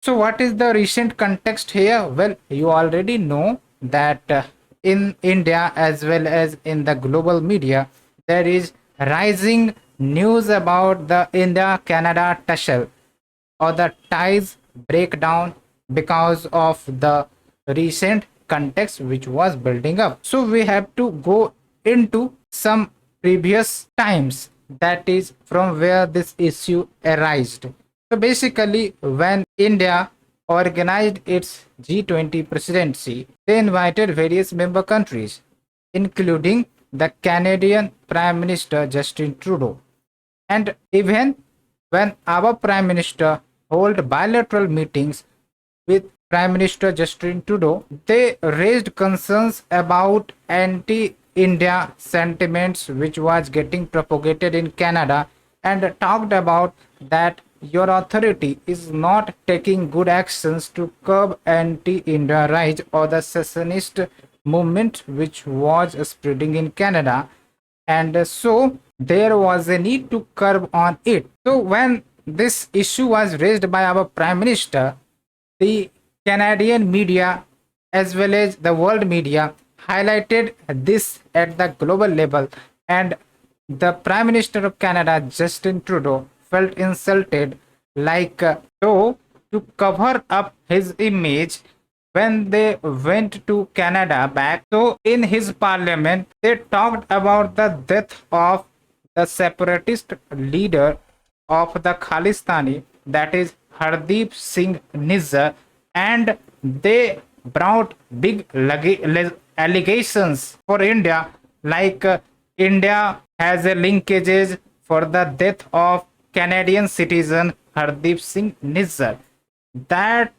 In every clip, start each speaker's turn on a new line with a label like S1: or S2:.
S1: So what is the recent context here? Well, you already know that in India as well as in the global media, there is rising news about the India Canada tussle or the ties breakdown because of the recent context which was building up. So we have to go into some previous times, that is from where this issue arose. So basically, when India organized its G20 presidency, they invited various member countries, including the Canadian Prime Minister Justin Trudeau. And even when our Prime Minister hold bilateral meetings with Prime Minister Justin Trudeau, they raised concerns about anti-India sentiments which was getting propagated in Canada, and talked about that your authority is not taking good actions to curb anti-India rise or the secessionist movement which was spreading in Canada, and so there was a need to curb on it. So when this issue was raised by our Prime Minister, the Canadian media as well as the world media highlighted this at the global level, and the Prime Minister of Canada, Justin Trudeau, felt insulted, like so to cover up his image when they went to Canada back. So in his parliament, they talked about the death of the separatist leader of the Khalistani, that is Hardeep Singh Nizar, and they brought big allegations for India, like India has a linkages for the death of Canadian citizen Hardeep Singh Nizar. That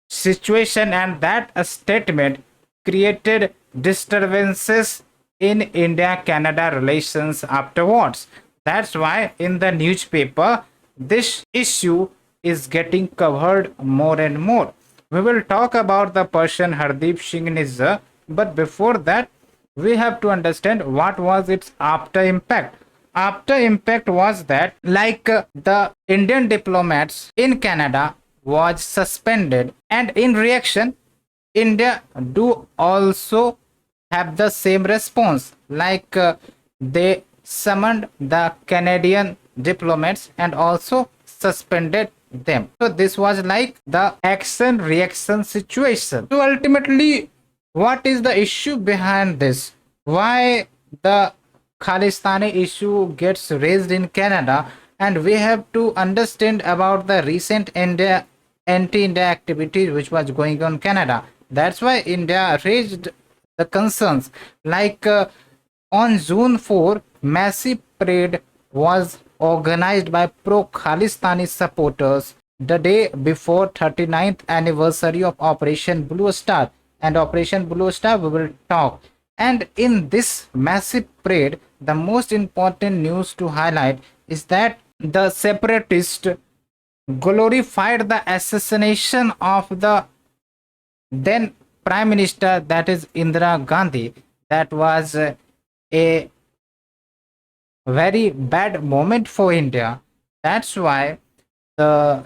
S1: situation and that statement created disturbances in India Canada relations afterwards. That's why in the newspaper this issue is getting covered more and more. We will talk about the person Hardeep Singh Nizar, but before that, we have to understand what was its after impact. After impact was that, like the Indian diplomats in Canada was suspended, and in reaction, India do also have the same response, like they summoned the Canadian diplomats and also suspended them. So this was like the action reaction situation. So ultimately, what is the issue behind this? Why the Khalistani issue gets raised in Canada? And we have to understand about the recent India anti-India activities which was going on in Canada. That's why India raised the concerns, like on June 4, massive parade was organized by pro-Khalistani supporters the day before 39th anniversary of Operation Blue Star. And Operation Blue Star we will talk. And in this massive parade, the most important news to highlight is that the separatists glorified the assassination of the then Prime Minister, that is Indira Gandhi. That was a very bad moment for India. That's why the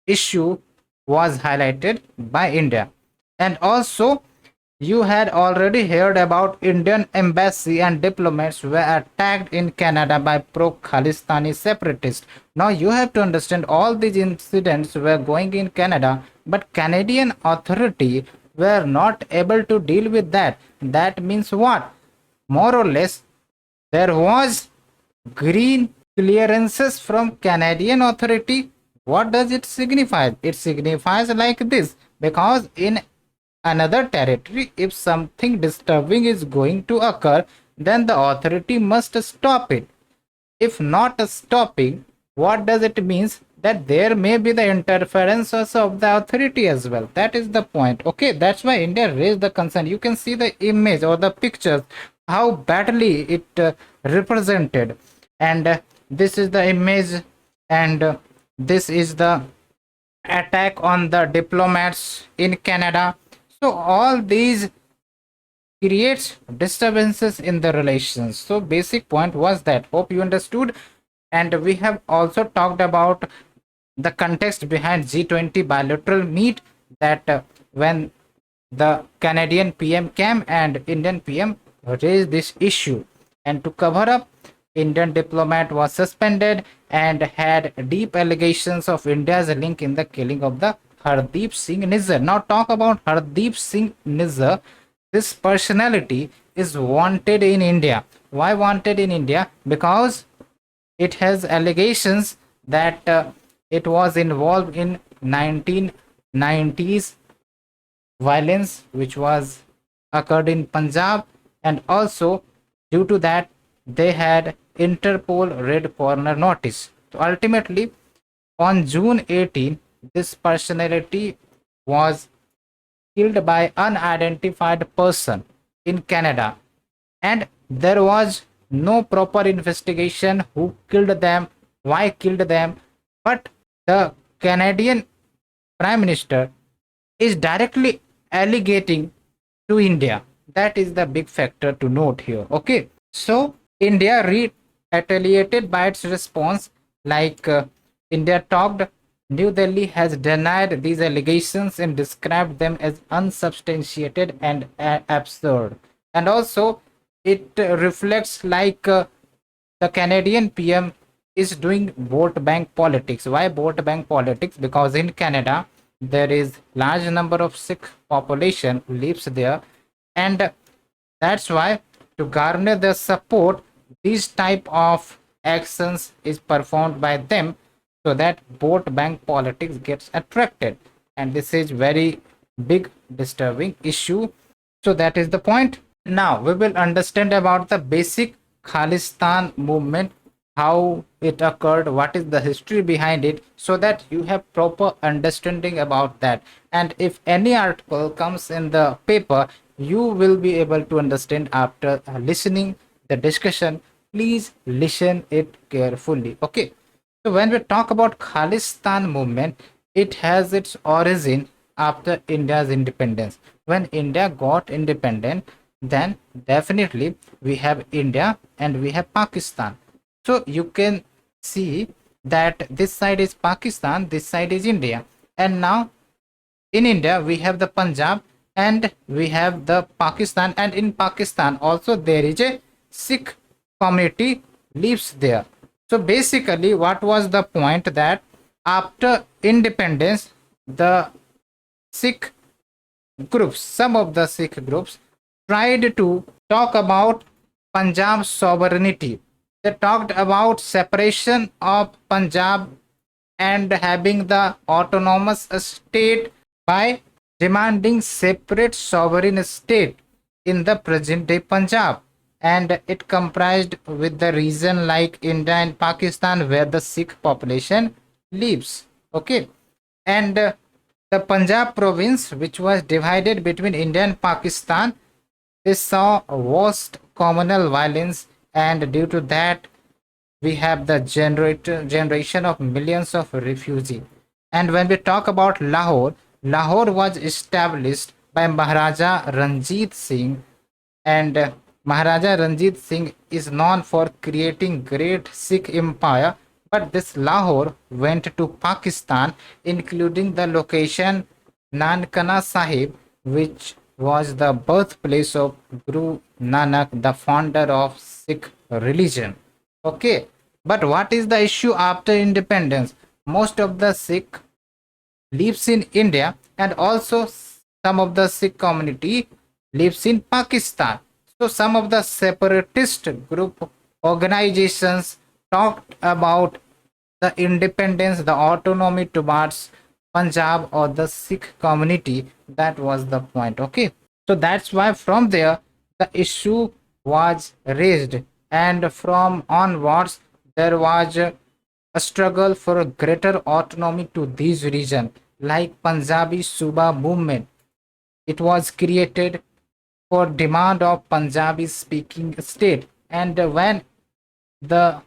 S1: issue was highlighted by India. And also, you had already heard about Indian embassy and diplomats were attacked in Canada by pro-Khalistani separatists. Now you have to understand all these incidents were going in Canada, but Canadian authority were not able to deal with that. That means what? More or less, there was green clearances from Canadian authority. What does it signify? It signifies like this, because in another territory, if something disturbing is going to occur, then the authority must stop it. If not stopping, what does it means? That there may be the interference also of the authority as well. That is the point. Okay, that's why India raised the concern. You can see the image or the pictures, how badly it represented. And this is the image, and this is the attack on the diplomats in Canada. So all these creates disturbances in the relations. So basic point was that. Hope you understood. And we have also talked about the context behind G20 bilateral meet, that when the Canadian PM came and Indian PM raised this issue, and to cover up, Indian diplomat was suspended and had deep allegations of India's link in the killing of the Hardeep Singh Nijjar. Now talk about Hardeep Singh Nijjar. This personality is wanted in India. Why wanted in India? Because it has allegations that it was involved in 1990s violence which was occurred in Punjab, and also due to that they had Interpol red corner notice. So ultimately on June 18, this personality was killed by unidentified person in Canada, and there was no proper investigation who killed them, why killed them, but the Canadian Prime Minister is directly alligating to India. That is the big factor to note here. Okay, so India retaliated by its response, like India talked. New Delhi has denied these allegations and described them as unsubstantiated and absurd. And also, it reflects like the Canadian PM is doing vote bank politics. Why vote bank politics? Because in Canada there is large number of Sikh population who lives there, and that's why to garner their support, these type of actions is performed by them, so that vote bank politics gets attracted, and this is very big disturbing issue. So that is the point. Now we will understand about the basic Khalistan movement, how it occurred, what is the history behind it, so that you have proper understanding about that. And if any article comes in the paper, you will be able to understand after listening the discussion. Please listen it carefully. Okay, so when we talk about Khalistan movement, it has its origin after India's independence. When India got independent, then definitely we have India and we have Pakistan. So you can see that this side is Pakistan, this side is India. And now in India we have the Punjab and we have the Pakistan, and in Pakistan also there is a Sikh community lives there. So basically what was the point, that after independence the Sikh groups, some of the Sikh groups tried to talk about Punjab sovereignty. They talked about separation of Punjab and having the autonomous state by demanding separate sovereign state in the present day Punjab, and it comprised with the region like India and Pakistan where the Sikh population lives. Okay, and the Punjab province, which was divided between India and Pakistan, this saw vast communal violence, and due to that we have the generation of millions of refugees. And when we talk about Lahore, Lahore was established by Maharaja Ranjit Singh, and Maharaja Ranjit Singh is known for creating great Sikh empire. But this Lahore went to Pakistan, including the location Nankana Sahib, which was the birthplace of Guru Nanak, the founder of Sikh religion. Okay, but what is the issue after independence? Most of the Sikh lives in India, and also some of the Sikh community lives in Pakistan. So some of the separatist group organizations talked about the independence, the autonomy towards Punjab or the Sikh community. That was the point. Okay, so that's why from there the issue was raised, and from onwards there was a struggle for a greater autonomy to these regions, like Punjabi Suba movement. It was created for demand of Punjabi speaking state, and when the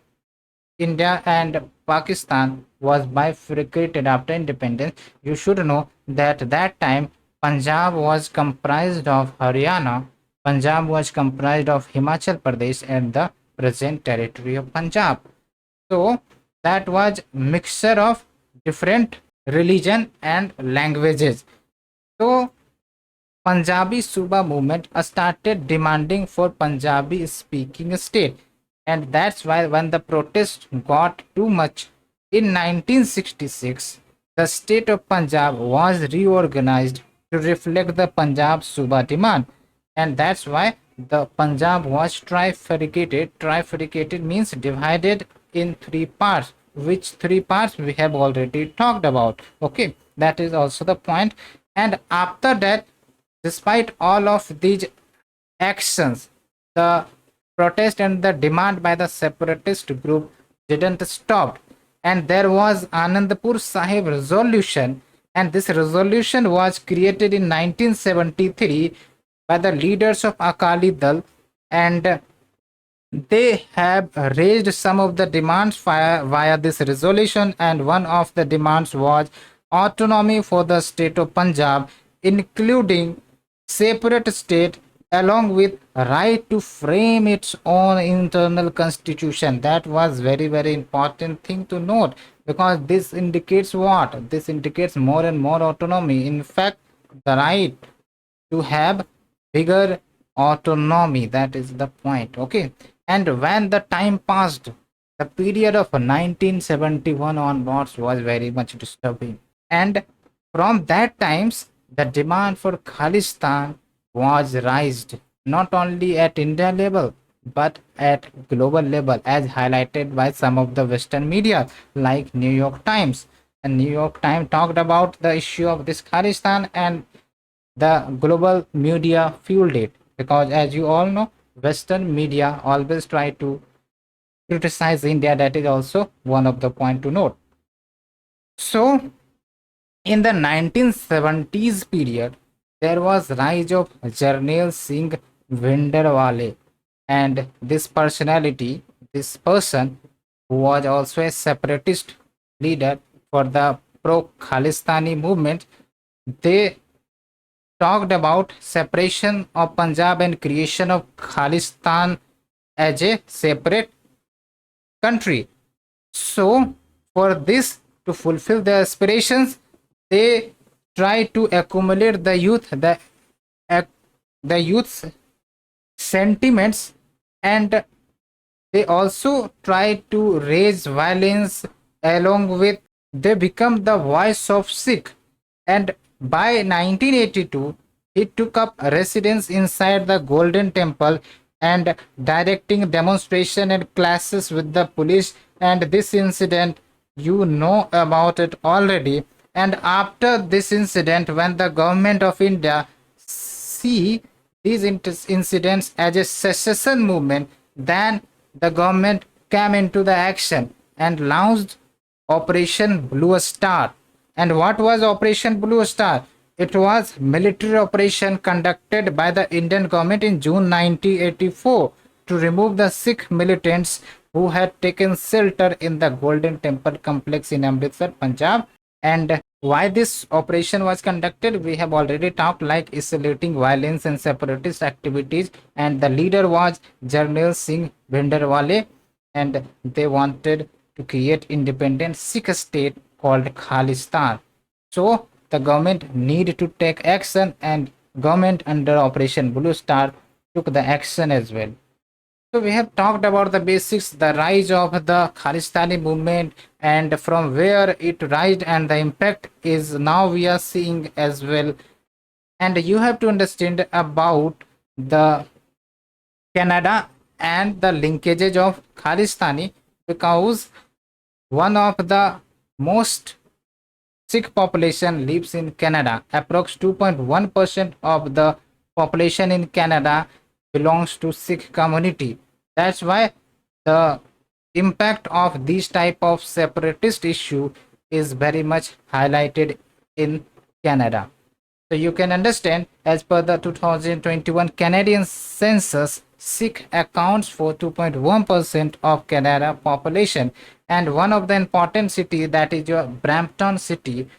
S1: India and Pakistan was bifurcated after independence, you should know that that time Punjab was comprised of Haryana, Punjab was comprised of Himachal Pradesh and the present territory of Punjab. So that was mixture of different religion and languages. So Punjabi Suba movement started demanding for Punjabi speaking state, and that's why when the protest got too much in 1966, the state of Punjab was reorganized to reflect the Punjab Suba demand, and that's why the Punjab was trifurcated. Trifurcated means divided in three parts, which three parts we have already talked about. Okay, that is also the point. And after that, despite all of these actions, the protest and the demand by the separatist group didn't stop, and there was Anandpur Sahib resolution, and this resolution was created in 1973 by the leaders of Akali Dal, and they have raised some of the demands via this resolution, and one of the demands was autonomy for the state of Punjab, including separate state along with right to frame its own internal constitution. That was very important thing to note, because this indicates what? This indicates more and more autonomy. In fact, the right to have bigger autonomy, that is the point. Okay, and when the time passed, the period of 1971 onwards was very much disturbing, and from that times the demand for Khalistan was raised, not only at India level but at global level, as highlighted by some of the Western media like New York Times. And New York Times talked about the issue of this Khalistan, and the global media fueled it, because as you all know, Western media always try to criticize India. That is also one of the point to note. So in the 1970s period, there was rise of Jarnail Singh Bhindranwale, and this personality, this person who was also a separatist leader for the pro-Khalistani movement, they talked about separation of Punjab and creation of Khalistan as a separate country. So, for this, to fulfill their aspirations, they try to accumulate the youth, the youth's sentiments, and they also try to raise violence. Along with, they become the voice of Sikh, and by 1982 he took up residence inside the Golden Temple and directing demonstration and clashes with the police. And this incident, you know about it already. And after this incident, when the government of India see these incidents as a secession movement, then the government came into the action and launched Operation Blue Star. And what was Operation Blue Star? It was military operation conducted by the Indian government in June 1984 to remove the Sikh militants who had taken shelter in the Golden Temple complex in Amritsar, Punjab. And why this operation was conducted, we have already talked, like isolating violence and separatist activities. And the leader was Jarnail Singh Bhindranwale, and they wanted to create independent Sikh state called Khalistan. So the government need to take action, and government under Operation Blue Star took the action as well. So we have talked about the basics, the rise of the Khalistani movement, and from where it rised, and the impact is now we are seeing as well. And you have to understand about the Canada and the linkages of Khalistani, because one of the most Sikh population lives in Canada. Approx 2.1% of the population in Canada belongs to Sikh community. That's why the impact of this type of separatist issue is very much highlighted in Canada. So you can understand, as per the 2021 Canadian census, Sikh accounts for 2.1% of Canada population, and one of the important city, that is your Brampton city,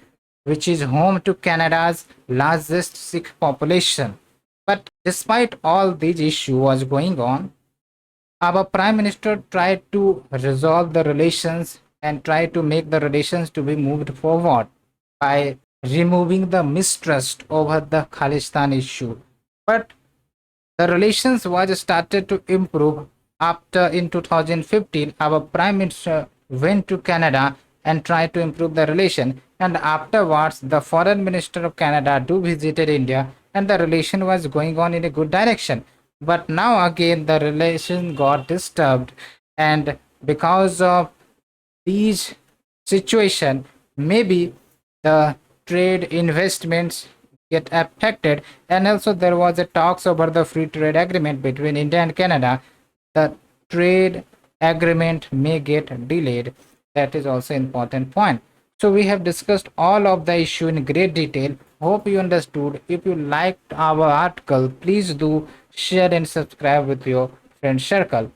S1: which is home to Canada's largest Sikh population. But despite all these issues was going on, our Prime Minister tried to resolve the relations and try to make the relations to be moved forward by removing the mistrust over the Khalistan issue. But the relations was started to improve after in 2015 our prime minister went to Canada and tried to improve the relation, and afterwards the foreign minister of Canada do visited India and the relation was going on in a good direction. But now again the relation got disturbed, and because of these situation, maybe the trade investments get affected, and also there was a talks over the free trade agreement between India and Canada. The trade agreement may get delayed. That is also important point. So we have discussed all of the issue in great detail. Hope you understood. If you liked our article, please do share and subscribe with your friend circle.